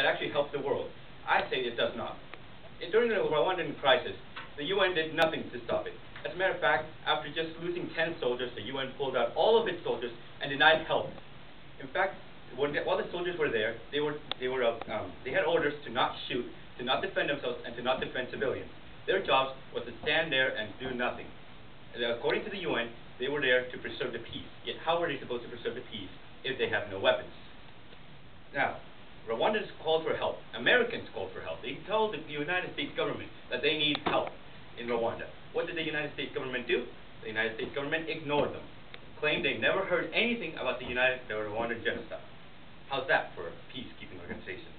that actually helps the world? I say it does not. During the Rwandan crisis, the UN did nothing to stop it. As a matter of fact, after just losing 10 soldiers, the UN pulled out all of its soldiers and denied help. In fact, while the soldiers were there, they had orders to not shoot, to not defend themselves, and to not defend civilians. Their jobs was to stand there and do nothing. According to the UN, they were there to preserve the peace. Yet how were they supposed to preserve the peace if they have no weapons? Now, Rwandans called for help. Americans called for help. They told the United States government that they need help in Rwanda. What did the United States government do? The United States government ignored them, claimed they never heard anything about the Rwandan genocide. How's that for a peacekeeping organization?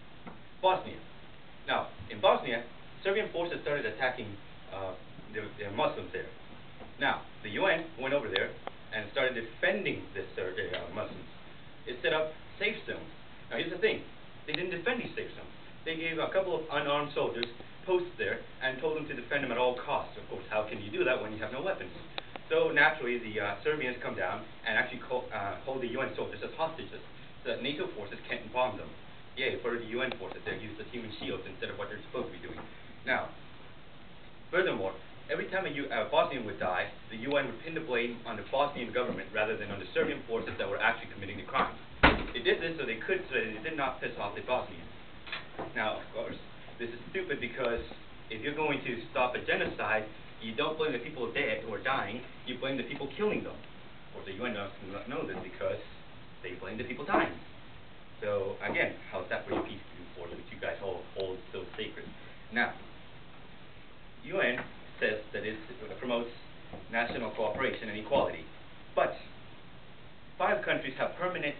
Bosnia. Now, in Bosnia, Serbian forces started attacking the Muslims there. Now, the UN went over there and started defending the Muslims. It set up safe zones. Now, here's the thing. They didn't defend these safe zones. They gave a couple of unarmed soldiers posts there and told them to defend them at all costs. Of course, how can you do that when you have no weapons? So naturally, the Serbians come down and actually hold the UN soldiers as hostages so that NATO forces can't bomb them. Yay, for the UN forces, they're used as human shields instead of what they're supposed to be doing. Now, furthermore, every time a Bosnian would die, the UN would pin the blame on the Bosnian government rather than on the Serbian forces that were actually committing the crimes. They did this so they did not piss off the Bosnians. Now, of course, this is stupid because if you're going to stop a genocide, you don't blame the people dead who are dying, you blame the people killing them. Or the UN does not know this because they blame the people dying. So, again, how's that for your peacekeeping force, which you guys hold so sacred? Now, UN says that it promotes national cooperation and equality, but 5 countries have permanent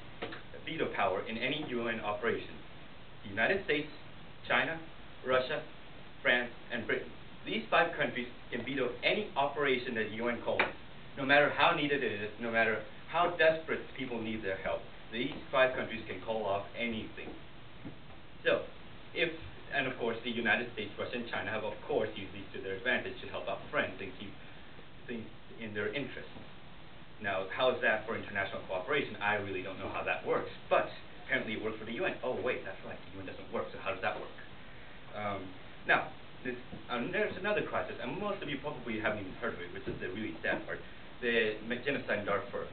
veto power in any UN operation. The United States, China, Russia, France, and Britain. These 5 countries can veto any operation that the UN calls, no matter how needed it is, no matter how desperate people need their help. These 5 countries can call off anything. So, and of course the United States, Russia, and China have of course used these to their advantage to help out friends and keep things in their interests. Now, how is that for international cooperation? I really don't know how that works, but apparently it works for the UN. Oh wait, that's right, the UN doesn't work, so how does that work? Now, there's another crisis, and most of you probably haven't even heard of it, which is the really sad part, the genocide in Darfur.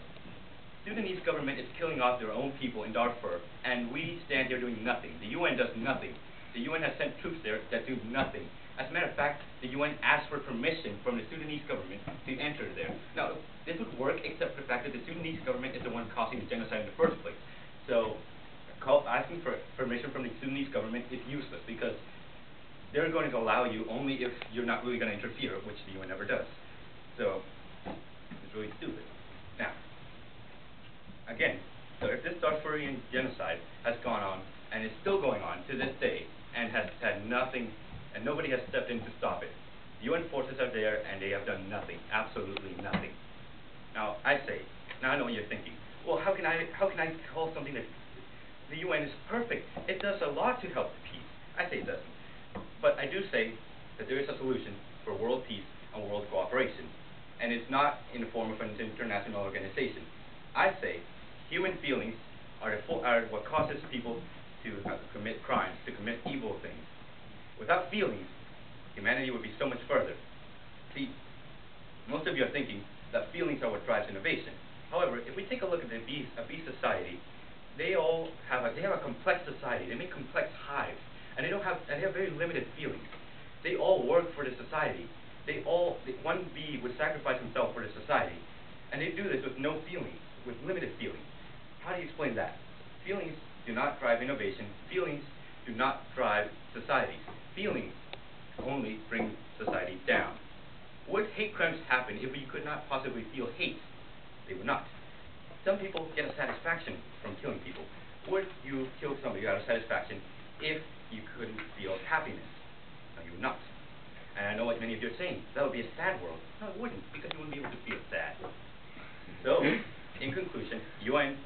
Sudanese government is killing off their own people in Darfur, and we stand here doing nothing. The UN does nothing. The UN has sent troops there that do nothing. As a matter of fact, the UN asked for permission from the Sudanese government to enter there. Now, this would work except for the fact that the Sudanese government is the one causing the genocide in the first place. So, asking for permission from the Sudanese government is useless because they're going to allow you only if you're not really going to interfere, which the UN never does. So, it's really stupid. Now, again, so if this Darfurian genocide has gone on, and is still going on to this day, and has had nothing, and nobody has stepped in to stop it. The UN forces are there, and they have done nothing, absolutely nothing. Now, I know what you're thinking. Well, how can I call something that the UN is perfect? It does a lot to help the peace. I say it doesn't. But I do say that there is a solution for world peace and world cooperation, and it's not in the form of an international organization. I say human feelings are what causes people to commit crimes, to commit evil things. Without feelings, humanity would be so much further. See, most of you are thinking that feelings are what drives innovation. However, if we take a look at a bee society, they have a complex society. They make complex hives, and they have very limited feelings. They all work for the society. One bee would sacrifice himself for the society, and they do this with no feelings, with limited feelings. How do you explain that? Feelings do not drive innovation. Feelings do not drive societies. Feelings only bring society down. Would hate crimes happen if we could not possibly feel hate? They would not. Some people get a satisfaction from killing people. Would you kill somebody out of satisfaction if you couldn't feel happiness? No, you would not. And I know what many of you are saying. That would be a sad world. No, it wouldn't, because you wouldn't be able to feel sad. So, in conclusion, UN